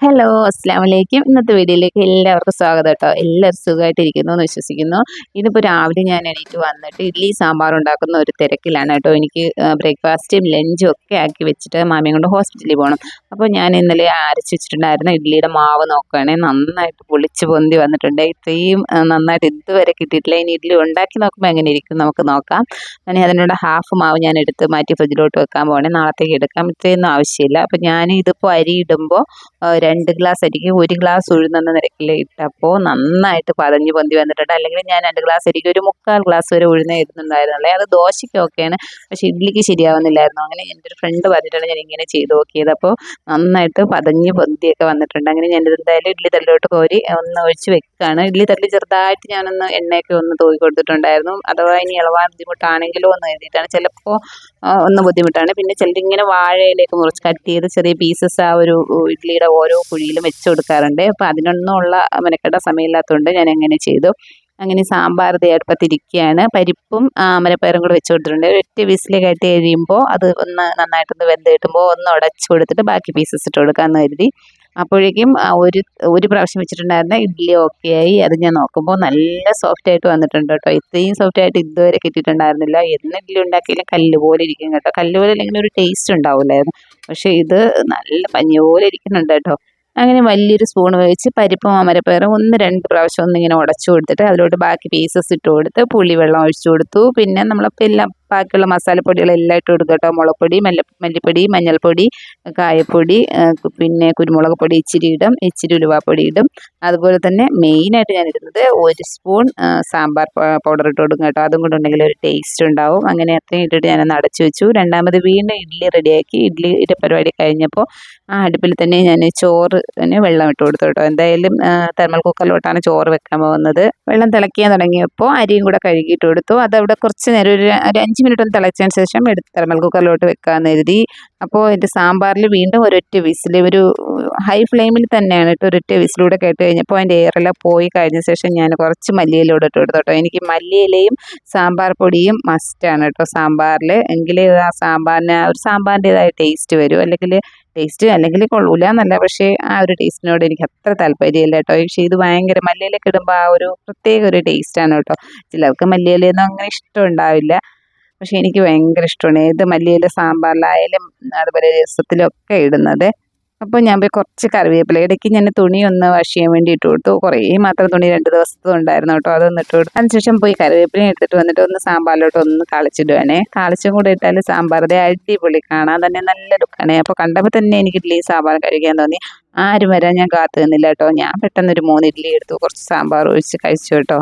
Hello, അസ്സലാമലൈക്കും. ഇന്നത്തെ വീഡിയോയിലേക്ക് എല്ലാവർക്കും സ്വാഗതം കേട്ടോ. എല്ലാവരും സുഖമായിട്ടിരിക്കുന്നു എന്ന് വിശ്വസിക്കുന്നു. ഇതിപ്പോൾ രാവിലെ ഞാൻ എണീറ്റ് വന്നിട്ട് ഇഡ്ഡലി സാമ്പാർ ഉണ്ടാക്കുന്ന ഒരു തിരക്കിലാണ് കേട്ടോ. എനിക്ക് ബ്രേക്ക്ഫാസ്റ്റും ലഞ്ചും ഒക്കെ ആക്കി വെച്ചിട്ട് മാമിയും കൊണ്ട് ഹോസ്പിറ്റലിൽ പോകണം. അപ്പോൾ ഞാൻ ഇന്നലെ അരച്ച് വെച്ചിട്ടുണ്ടായിരുന്ന ഇഡ്ഡലിയുടെ മാവ് നോക്കുകയാണെങ്കിൽ നന്നായിട്ട് പൊളിച്ച് പൊന്തി വന്നിട്ടുണ്ട്. ഇത്രയും നന്നായിട്ട് ഇതുവരെ കിട്ടിയിട്ടില്ല. ഇനി ഇഡ്ഡലി ഉണ്ടാക്കി നോക്കുമ്പോൾ എങ്ങനെ ഇരിക്കും നമുക്ക് നോക്കാം. ഞാൻ അതിനുള്ള ഹാഫ് മാവ് ഞാൻ എടുത്ത് മാറ്റി ഫ്രിഡ്ജിലോട്ട് വെക്കാൻ പോകണേ. നാളത്തേക്ക് എടുക്കാം. ഇത്രയൊന്നും ആവശ്യമില്ല. അപ്പോൾ ഞാൻ ഇതിപ്പോൾ അരി ഇടുമ്പോൾ 2 ഗ്ലാസ് അരിക്ക് 1 ഗ്ലാസ് ഉഴുന്നെന്ന നിരക്കിൽ ഇട്ടപ്പോൾ നന്നായിട്ട് പതഞ്ഞ് പൊന്തി വന്നിട്ടുണ്ട്. അല്ലെങ്കിൽ ഞാൻ 2 ഗ്ലാസ് അരിക്ക് ഒരു 3/4 ഗ്ലാസ് വരെ ഉഴുന്നേ ഇടുന്നുണ്ടായിരുന്നുള്ളേ. അത് ദോശയ്ക്ക് ഓക്കെയാണ്, പക്ഷേ ഇഡ്ഡലിക്ക് ശരിയാവുന്നില്ലായിരുന്നു. അങ്ങനെ എൻ്റെ ഒരു ഫ്രണ്ട് പറഞ്ഞിട്ടാണ് ഞാൻ ഇങ്ങനെ ചെയ്ത് നോക്കിയത്. അപ്പോൾ നന്നായിട്ട് പതഞ്ഞ് പൊന്തിയൊക്കെ വന്നിട്ടുണ്ട്. അങ്ങനെ ഞാനിത് എന്തായാലും ഇഡ്ഡലി തട്ടിലോട്ട് കോരി ഒന്ന് ഒഴിച്ച് വെക്കുകയാണ്. ഇഡ്ഡലി തട്ടിൽ ചെറുതായിട്ട് ഞാനൊന്ന് എണ്ണയൊക്കെ ഒന്ന് തൂക്കി കൊടുത്തിട്ടുണ്ടായിരുന്നു. അഥവാ ഇനി ഇളവാൻ ബുദ്ധിമുട്ടാണെങ്കിലോ എന്ന് എഴുതിയിട്ടാണ്. ചിലപ്പോൾ ഒന്ന് ബുദ്ധിമുട്ടാണ്. പിന്നെ ചിലരിങ്ങനെ വാഴയിലേക്ക് മുറിച്ച് കട്ട് ചെയ്ത് ചെറിയ പീസസ് ആ ഒരു ഇഡ്ഡലിയുടെ ഓരോ കുഴിയിലും വെച്ച് കൊടുക്കാറുണ്ട്. അപ്പോൾ അതിനൊന്നുമുള്ള മെനക്കെട്ട സമയമില്ലാത്തതുകൊണ്ട് ഞാൻ എങ്ങനെ ചെയ്തു. അങ്ങനെ സാമ്പാർ ദേ അടുപ്പത്തിരിക്കുകയാണ്. പരിപ്പും അമരപ്പയറും കൂടെ വെച്ച് കൊടുത്തിട്ടുണ്ട്. ഒറ്റ വിസിൽ കയറ്റി കഴിയുമ്പോൾ അത് ഒന്ന് നന്നായിട്ടൊന്ന് വെന്ത് കിട്ടുമ്പോൾ ഒന്ന് ഉടച്ച് കൊടുത്തിട്ട് ബാക്കി പീസസ് ഇട്ട് കൊടുക്കാമെന്ന് കരുതി. അപ്പോഴേക്കും ഒരു പ്രാവശ്യം വെച്ചിട്ടുണ്ടായിരുന്ന ഇഡ്ഡലി ഓക്കെ ആയി. അത് ഞാൻ നോക്കുമ്പോൾ നല്ല സോഫ്റ്റ് ആയിട്ട് വന്നിട്ടുണ്ട് കേട്ടോ. ഇത്രയും സോഫ്റ്റ് ആയിട്ട് ഇതുവരെ കിട്ടിയിട്ടുണ്ടായിരുന്നില്ല. എന്ന് ഇഡ്ഡലി ഉണ്ടാക്കിയാലും കല്ല് പോലെ ഇരിക്കും കേട്ടോ. കല്ല് പോലെ അല്ലെങ്കിൽ ഒരു ടേസ്റ്റ് ഉണ്ടാവില്ലായിരുന്നു. പക്ഷേ ഇത് നല്ല പഞ്ഞി പോലെ ഇരിക്കുന്നുണ്ട് കേട്ടോ. അങ്ങനെ വലിയൊരു സ്പൂൺ വെച്ച് പരിപ്പും അമരപ്പയറും 1-2 പ്രാവശ്യം ഒന്നിങ്ങനെ ഉടച്ചു കൊടുത്തിട്ട് അതിലോട്ട് ബാക്കി പീസസ് ഇട്ട് കൊടുത്ത് പുളിവെള്ളം ഒഴിച്ചു കൊടുത്തു. പിന്നെ നമ്മളിപ്പോൾ എല്ലാം ബാക്കിയുള്ള മസാലപ്പൊടികളെല്ലാം ഇട്ട് കൊടുക്കുക കേട്ടോ. മുളകുപൊടി, മല്ലിപ്പൊടി, മഞ്ഞൾപ്പൊടി, കായപ്പൊടി, പിന്നെ കുരുമുളക് പൊടി ഇച്ചിരി ഇടും, ഇച്ചിരി ഉലുവാപ്പൊടി ഇടും. അതുപോലെ തന്നെ മെയിനായിട്ട് ഞാൻ ഇടുന്നത് 1 സ്പൂൺ സാമ്പാർ പൗഡർ ഇട്ട് കൊടുക്കും കേട്ടോ. അതും കൂടെ ഉണ്ടെങ്കിൽ ഒരു ടേസ്റ്റ് ഉണ്ടാവും. അങ്ങനെ അത്രയും ഇട്ടിട്ട് ഞാനൊന്ന് അടച്ചു വെച്ചു. രണ്ടാമത് വീണ്ടും ഇഡ്ഡലി റെഡിയാക്കി. ഇഡ്ഡലിയുടെ പരിപാടി കഴിഞ്ഞപ്പോൾ ആ അടുപ്പിൽ തന്നെ ഞാൻ ചോറിന് വെള്ളം ഇട്ട് കൊടുത്തു കേട്ടോ. എന്തായാലും തെർമൽ കുക്കറിലോട്ടാണ് ചോറ് വെക്കാൻ പോകുന്നത്. വെള്ളം തിളയ്ക്കാൻ തുടങ്ങിയപ്പോൾ അരിയും കൂടെ കഴുകിയിട്ട് കൊടുത്തു. അതവിടെ കുറച്ച് നേരം ഒരു 5 മിനിറ്റ് ഒന്ന് തിളച്ചതിന് ശേഷം എടുത്ത് തെർമൽ കുക്കറിലോട്ട് വെക്കാമെന്ന് കരുതി. അപ്പോൾ എൻ്റെ സാമ്പാറിൽ വീണ്ടും ഒരൊറ്റ വിസിൽ, ഒരു ഹൈ ഫ്ലെയിമിൽ തന്നെയാണ് ഇട്ട് ഒരൊറ്റ വിസിലൂടെ കേട്ട് കഴിഞ്ഞപ്പോൾ അതിൻ്റെ എയറെല്ലാം പോയി കഴിഞ്ഞ ശേഷം ഞാൻ കുറച്ച് മല്ലിയിലൂടെ ഇട്ട് കൊടുത്തു കേട്ടോ. എനിക്ക് മല്ലിയിലയും സാമ്പാർ പൊടിയും മസ്റ്റാണ് കേട്ടോ സാമ്പാറിൽ. എങ്കിലേ ആ സാമ്പാറിന് ഒരു സാമ്പാറിൻ്റെതായ ടേസ്റ്റ് വരും. അല്ലെങ്കിൽ കൊള്ളൂല എന്നല്ല, പക്ഷേ ആ ഒരു ടേസ്റ്റിനോട് എനിക്ക് അത്ര താല്പര്യമില്ല കേട്ടോ. പക്ഷേ ഇത് ഭയങ്കര മല്ലിയിലൊക്കെ ഇടുമ്പോൾ ആ ഒരു പ്രത്യേക ഒരു ടേസ്റ്റാണ് കേട്ടോ. ചിലർക്ക് മല്ലിയിലയൊന്നും അങ്ങനെ ഇഷ്ടം ഉണ്ടാവില്ല, പക്ഷേ എനിക്ക് ഭയങ്കര ഇഷ്ടമാണ് ഏത് മല്ലിയില സാമ്പാറിലായാലും അതുപോലെ രസത്തിലൊക്കെ ഇടുന്നത്. അപ്പോൾ ഞാൻ പോയി കുറച്ച് കറിവേപ്പില, ഇടയ്ക്ക് ഞാൻ തുണി ഒന്ന് വാഷ് ചെയ്യാൻ വേണ്ടി ഇട്ട് കൊടുത്തു. കുറേ മാത്രം തുണി 2 ദിവസത്തെ ഉണ്ടായിരുന്നു കേട്ടോ. അതൊന്ന് ഇട്ട് കൊടുത്തു. അതിനുശേഷം പോയി കറിവേപ്പില എടുത്തിട്ട് വന്നിട്ട് ഒന്ന് സാമ്പാറിലോട്ട് ഒന്ന് താളിച്ചിടുവാണേ. താളിച്ചും കൂടെ ഇട്ടാൽ സാമ്പാർ അടിപൊളി, കാണാൻ തന്നെ നല്ല ലുക്കാണ്. അപ്പോൾ കണ്ടപ്പോൾ തന്നെ എനിക്ക് ഇഡ്ഡലി സാമ്പാർ കഴിക്കാൻ തോന്നി. ആരും വരാൻ ഞാൻ കാത്തു നിന്നില്ല കേട്ടോ. ഞാൻ പെട്ടെന്നൊരു 3 ഇഡ്ഡലി എടുത്തു, കുറച്ച് സാമ്പാർ ഒഴിച്ച് കഴിച്ചു കേട്ടോ.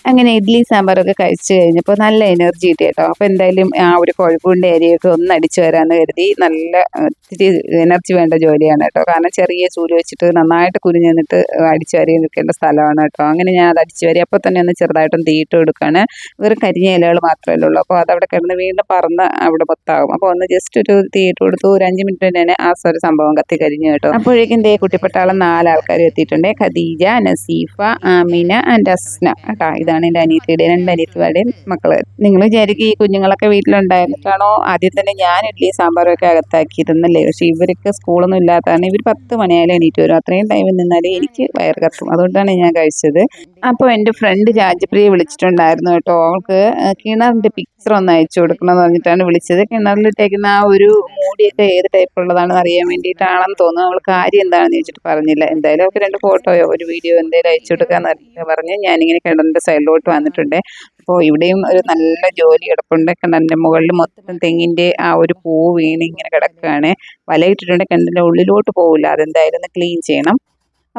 അങ്ങനെ ഇഡ്ഡലി സാമ്പാറൊക്കെ കഴിച്ച് കഴിഞ്ഞപ്പോൾ നല്ല എനർജി കിട്ടി കേട്ടോ. അപ്പോൾ എന്തായാലും ആ ഒരു കോഴിക്കൂടിൻ്റെ ഏരിയയൊക്കെ ഒന്ന് അടിച്ചു വരാമെന്ന് കരുതി. നല്ല ഇത്തിരി എനർജി വേണ്ട ജോലിയാണ് കേട്ടോ. കാരണം ചെറിയ ചൂല് വെച്ചിട്ട് നന്നായിട്ട് കുനിഞ്ഞ് നിന്നിട്ട് അടിച്ചു വാരി നിൽക്കേണ്ട സ്ഥലമാണ് കേട്ടോ. അങ്ങനെ ഞാൻ അത് അടിച്ചു വാരി അപ്പോൾ തന്നെ ഒന്ന് ചെറുതായിട്ടൊന്ന് തീയിട്ട് കൊടുക്കുകയാണ്. വെറും കരിഞ്ഞ ഇലകൾ മാത്രമല്ലേ ഉള്ളൂ. അപ്പോൾ അതവിടെ കിടന്ന് വീണ്ടും പറന്ന് അവിടെ മൊത്തമാകും. അപ്പോൾ ഒന്ന് ജസ്റ്റ് ഒരു തീയിട്ട് കൊടുത്തു. ഒരു 5 മിനിറ്റ് തന്നെ ആ ഒരു സംഭവം കത്തി കരിഞ്ഞു കേട്ടോ. അപ്പോഴേക്കും ദേ കുട്ടിപ്പട്ടാളം 4 ആൾക്കാർ എത്തിയിട്ടുണ്ട്. ഖദീജ, നസീഫ, ആമിന ആൻഡ് അസ്ന കേട്ടോ. ഇതാണ് എൻ്റെ അനിയത്തിയുടെയും 2 അനിയത്തിമാരുടെയും മക്കള്. നിങ്ങൾ വിചാരിക്കും ഈ കുഞ്ഞുങ്ങളൊക്കെ വീട്ടിലുണ്ടായിരുന്നിട്ടാണോ ആദ്യം തന്നെ ഞാൻ ഇഡ്ഡലി സാമ്പാറൊക്കെ അകത്താക്കിയിരുന്നല്ലേ. പക്ഷേ ഇവർക്ക് സ്കൂളൊന്നും ഇല്ലാത്തതാണ്. ഇവർ 10 മണിയായാലും എണീറ്റ് വരും. അത്രയും ടൈമിൽ നിന്നാലേ എനിക്ക് വയർ കത്തും. അതുകൊണ്ടാണ് ഞാൻ കഴിച്ചത്. അപ്പോൾ എൻ്റെ ഫ്രണ്ട് രാജപ്രിയ വിളിച്ചിട്ടുണ്ടായിരുന്നു കേട്ടോ. അവൾക്ക് കിണറിൻ്റെ പിക്ചർ ഒന്ന് അയച്ചു കൊടുക്കണമെന്ന് പറഞ്ഞിട്ടാണ് വിളിച്ചത്. കിണറിലിട്ടേക്കുന്ന ആ ഒരു മൂടിയൊക്കെ ഏത് ടൈപ്പുള്ളതാണെന്ന് അറിയാൻ വേണ്ടിയിട്ടാണെന്ന് തോന്നുന്നു. അവൾ കാര്യം എന്താണെന്ന് ചോദിച്ചിട്ട് പറഞ്ഞില്ല. എന്തായാലും അവൾക്ക് 2 ഫോട്ടോയോ ഒരു വീഡിയോ എന്തെങ്കിലും അയച്ചു കൊടുക്കാമെന്ന് പറഞ്ഞ് ഞാനിങ്ങനെ കിണറിൻ്റെ സൈഡിലോട്ട് വന്നിട്ടുണ്ട്. അപ്പോൾ ഇവിടെയും ഒരു നല്ല ജോലി കിടപ്പുണ്ട്. കിണറിൻ്റെ മുകളിൽ മൊത്തം തെങ്ങിൻ്റെ ആ ഒരു പൂ വീണ് ഇങ്ങനെ കിടക്കുകയാണ്. വലയിട്ടിട്ടുണ്ട്. കിണറിൻ്റെ ഉള്ളിലോട്ട് പോകില്ല. അതെന്തായാലും ഒന്ന് ക്ലീൻ ചെയ്യണം.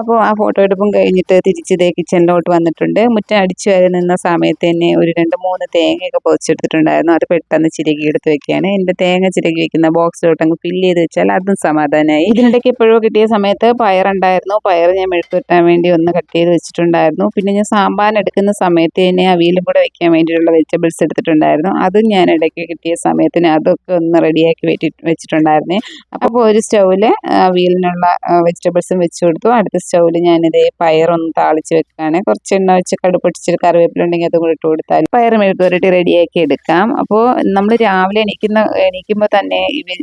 അപ്പോൾ ആ ഫോട്ടോ എടുപ്പും കഴിഞ്ഞിട്ട് തിരിച്ച് ഇതേ കിച്ചണിലോട്ട് വന്നിട്ടുണ്ട്. മുറ്റം അടിച്ചു വരെ നിന്ന സമയത്ത് തന്നെ ഒരു 2-3 തേങ്ങയൊക്കെ പൊതിച്ചെടുത്തിട്ടുണ്ടായിരുന്നു. അത് പെട്ടെന്ന് ചിരകി എടുത്ത് വെക്കുകയാണ്. എൻ്റെ തേങ്ങ ചിരകി വെക്കുന്ന ബോക്സിലോട്ട് അങ്ങ് ഫില്ല് ചെയ്ത് വെച്ചാൽ അതും സമാധാനമായി. ഇതിനിടയ്ക്ക് എപ്പോഴോ കിട്ടിയ സമയത്ത് പയറുണ്ടായിരുന്നു. പയർ ഞാൻ മെഴുക്കുവരട്ടാൻ വേണ്ടി ഒന്ന് കട്ട് ചെയ്ത് വെച്ചിട്ടുണ്ടായിരുന്നു. പിന്നെ ഞാൻ സാമ്പാറിന് എടുക്കുന്ന സമയത്ത് തന്നെ അവിയലും കൂടെ വെക്കാൻ വേണ്ടിയിട്ടുള്ള വെജിറ്റബിൾസ് എടുത്തിട്ടുണ്ടായിരുന്നു. അതും ഞാൻ ഇടയ്ക്ക് കിട്ടിയ സമയത്തിന് അതൊക്കെ ഒന്ന് റെഡിയാക്കി വെച്ചിട്ടുണ്ടായിരുന്നേ. അപ്പോൾ ഒരു സ്റ്റൗവിൽ അവിയലിനുള്ള വെജിറ്റബിൾസും വെച്ച് കൊടുത്തു. അടുത്ത സ്റ്റൗവിൽ ഞാനിതേ പയറൊന്ന് താളിച്ച് വെക്കുകയാണ്. കുറച്ച് എണ്ണ വെച്ച് കടുക് പൊട്ടിച്ചിട്ട് കറിവേപ്പില ഉണ്ടെങ്കിൽ അതും കൂടി ഇട്ട് കൊടുത്താൽ പയർ മെഴുക്കുവരട്ടി റെഡിയാക്കി എടുക്കാം. അപ്പോൾ നമ്മൾ രാവിലെ എണീക്കുമ്പോൾ തന്നെ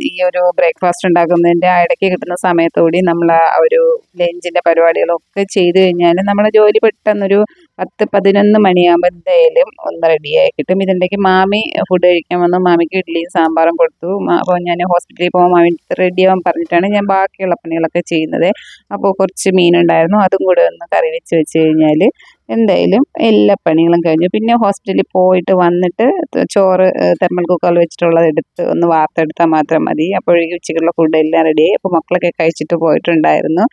ഈ ഒരു ബ്രേക്ക്ഫാസ്റ്റ് ഉണ്ടാക്കുന്നതിൻ്റെ ആ ഇടയ്ക്ക് കിട്ടുന്ന സമയത്തുകൂടി നമ്മൾ ആ ഒരു ലഞ്ചിൻ്റെ പരിപാടികളൊക്കെ ചെയ്ത് കഴിഞ്ഞാൽ നമ്മുടെ ജോലി പെട്ടെന്നൊരു 10-11 മണിയാകുമ്പോൾ എന്തായാലും ഒന്ന് റെഡിയായി കിട്ടും. ഇതിൻ്റെക്ക് മാമി ഫുഡ് കഴിക്കാൻ വന്നു. മാമിക്ക് ഇഡ്ഡലിയും സാമ്പാറും കൊടുത്തു. അപ്പോൾ ഞാൻ ഹോസ്പിറ്റലിൽ പോകാൻ മാമി റെഡിയാവാൻ പറഞ്ഞിട്ടാണ് ഞാൻ ബാക്കിയുള്ള പണികളൊക്കെ ചെയ്യുന്നത്. അപ്പോൾ കുറച്ച് മീനുണ്ടായിരുന്നു, അതും കൂടെ ഒന്ന് കറി വെച്ച് കഴിഞ്ഞാൽ എന്തായാലും എല്ലാ പണികളും കഴിഞ്ഞു. പിന്നെ ഹോസ്പിറ്റലിൽ പോയിട്ട് വന്നിട്ട് ചോറ് തെർമൽ കുക്കറിൽ വെച്ചിട്ടുള്ളത് എടുത്ത് ഒന്ന് വാർത്തെടുത്താൽ മാത്രം മതി. അപ്പോഴേക്കും ഉച്ചയ്ക്കുള്ള ഫുഡ് എല്ലാം റെഡിയായി. അപ്പോൾ മക്കളൊക്കെ കഴിച്ചിട്ട് പോയിട്ടുണ്ടായിരുന്നു.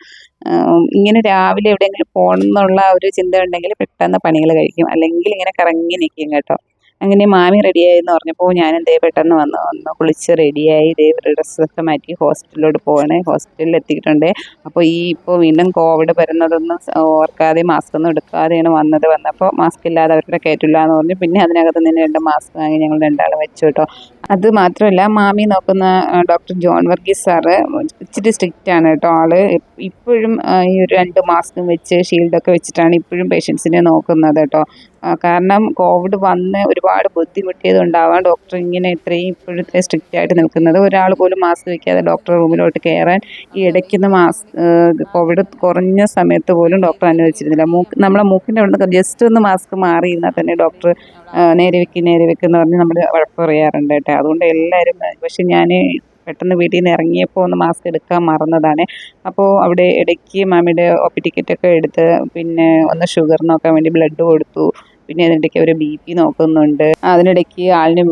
ഇങ്ങനെ രാവിലെ എവിടെയെങ്കിലും പോകണം എന്നുള്ള ഒരു ചിന്ത ഉണ്ടെങ്കിൽ പെട്ടെന്ന് പണികൾ കഴിക്കും, അല്ലെങ്കിൽ ഇങ്ങനെ കറങ്ങി നിൽക്കും കേട്ടോ. അങ്ങനെ മാമി റെഡിയായി എന്ന് പറഞ്ഞപ്പോൾ ഞാൻ എന്തേ പെട്ടെന്ന് വന്ന് കുളിച്ച് റെഡിയായി ഡ്രസ്സൊക്കെ മാറ്റി ഹോസ്പിറ്റലിലോട്ട് പോവാണ്. ഹോസ്പിറ്റലിൽ എത്തിയിട്ടുണ്ട്. അപ്പോൾ ഇപ്പോൾ വീണ്ടും കോവിഡ് വരുന്നതൊന്നും ഓർക്കാതെ മാസ്ക് ഒന്നും എടുക്കാതെയാണ് വന്നപ്പോൾ മാസ്ക് ഇല്ലാതെ അവരുടെ കയറ്റില്ല എന്ന് പറഞ്ഞു. പിന്നെ അതിനകത്ത് നിന്ന് 2 മാസ്ക് വാങ്ങി ഞങ്ങൾ രണ്ടാളും വെച്ചു കേട്ടോ. അത് മാത്രമല്ല മാമി നോക്കുന്ന ഡോക്ടർ ജോൺ വർഗീസ് സാറ് ഇച്ചിരി സ്ട്രിക്റ്റ് ആണ് കേട്ടോ. ആള് ഇപ്പോഴും ഈ ഒരു 2 മാസ്കും വെച്ച് ഷീൽഡൊക്കെ വെച്ചിട്ടാണ് ഇപ്പോഴും പേഷ്യൻസിനെ നോക്കുന്നത് കേട്ടോ. കാരണം കോവിഡ് വന്ന് ഒരുപാട് ബുദ്ധിമുട്ടിയത് ഉണ്ടാവാം ഡോക്ടർ ഇങ്ങനെ ഇത്രയും ഇപ്പോഴത്തെ സ്ട്രിക്റ്റ് ആയിട്ട് നിൽക്കുന്നത്. ഒരാൾ പോലും മാസ്ക് വയ്ക്കാതെ ഡോക്ടർ റൂമിലോട്ട് കയറാൻ ഈ ഇടയ്ക്കുന്ന കോവിഡ് കുറഞ്ഞ സമയത്ത് പോലും ഡോക്ടർ അനുവദിച്ചിരുന്നില്ല. നമ്മളെ മൂക്കിൻ്റെ അവിടെ നിന്ന് ജസ്റ്റ് ഒന്ന് മാസ്ക് മാറിയിരുന്നാൽ തന്നെ ഡോക്ടർ നേരെ വെക്കെന്ന് പറഞ്ഞ് നമ്മൾ വഴക്ക് പറയാറുണ്ട് കേട്ടോ. അതുകൊണ്ട് എല്ലാവരും, പക്ഷെ ഞാൻ പെട്ടെന്ന് വീട്ടിൽ നിന്ന് ഇറങ്ങിയപ്പോൾ ഒന്ന് മാസ്ക് എടുക്കാൻ മറന്നതാണ്. അപ്പോൾ അവിടെ ഇടയ്ക്ക് മാമിയുടെ ഒ.പി ടിക്കറ്റൊക്കെ എടുത്ത് പിന്നെ ഒന്ന് ഷുഗർ നോക്കാൻ വേണ്ടി ബ്ലഡ് കൊടുത്തു. പിന്നെ അതിനിടയ്ക്ക് അവർ BP നോക്കുന്നുണ്ട്. അതിനിടയ്ക്ക് ആളിന്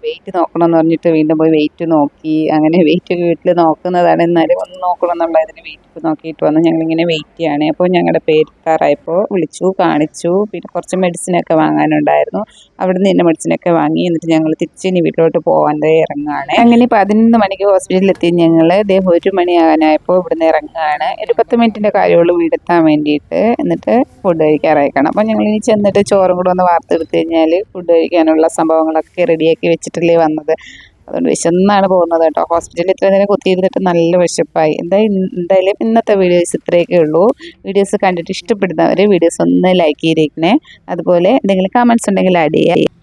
വെയിറ്റ് നോക്കണമെന്ന് പറഞ്ഞിട്ട് വീണ്ടും പോയി വെയിറ്റ് നോക്കി. അങ്ങനെ വെയിറ്റ് വീട്ടിൽ നോക്കുന്നതാണ്, എന്നാലും ഒന്ന് നോക്കണം എന്നുള്ള ഇതിന് വെയിറ്റ് നോക്കിയിട്ട് വന്നു. ഞങ്ങളിങ്ങനെ വെയിറ്റ് ചെയ്യാണ്. അപ്പോൾ ഞങ്ങളുടെ പേരെത്താറായപ്പോൾ വിളിച്ചു, കാണിച്ചു. പിന്നെ കുറച്ച് മെഡിസിനൊക്കെ വാങ്ങാനുണ്ടായിരുന്നു. അവിടെ നിന്ന് മെഡിസിനൊക്കെ വാങ്ങി. എന്നിട്ട് ഞങ്ങൾ തിരിച്ച് ഇനി വീട്ടിലോട്ട് പോകാൻ ഇറങ്ങുകയാണ്. അങ്ങനെ 11 മണിക്ക് ഹോസ്പിറ്റലിൽ എത്തി. ഞങ്ങൾ 1 മണിയാകാനായപ്പോൾ ഇവിടുന്ന് ഇറങ്ങുകയാണ്. ഒരു 10 മിനിറ്റിൻ്റെ കാര്യമുള്ളൂ വീടെത്താൻ വേണ്ടിയിട്ട്. എന്നിട്ട് ഫുഡ് കഴിക്കാറായിക്കണം. അപ്പോൾ ഞങ്ങൾ ഇനി ചെന്നിട്ട് ചോറും കൂടെ ഒന്ന് വാർത്തെടുത്ത് കഴിഞ്ഞാൽ ഫുഡ് കഴിക്കാനുള്ള സംഭവങ്ങളൊക്കെ റെഡിയാക്കി വെച്ചിട്ടല്ലേ വന്നത്. അതുകൊണ്ട് വിശന്നാണ് പോകുന്നത് കേട്ടോ. ഹോസ്പിറ്റലിൽ ഇത്ര നേരം കുത്തിയിരുന്നിട്ട് നല്ല വിശപ്പായി. എന്തായാലും ഇന്നത്തെ വീഡിയോസ് ഇത്രയൊക്കെ ഉള്ളൂ. വീഡിയോസ് കണ്ടിട്ട് ഇഷ്ടപ്പെടുന്നവർ വീഡിയോസ് ഒന്ന് ലൈക്ക് ചെയ്തേക്കണേ. അതുപോലെ എന്തെങ്കിലും കമൻസ് ഉണ്ടെങ്കിൽ ആഡ് ചെയ്യാം.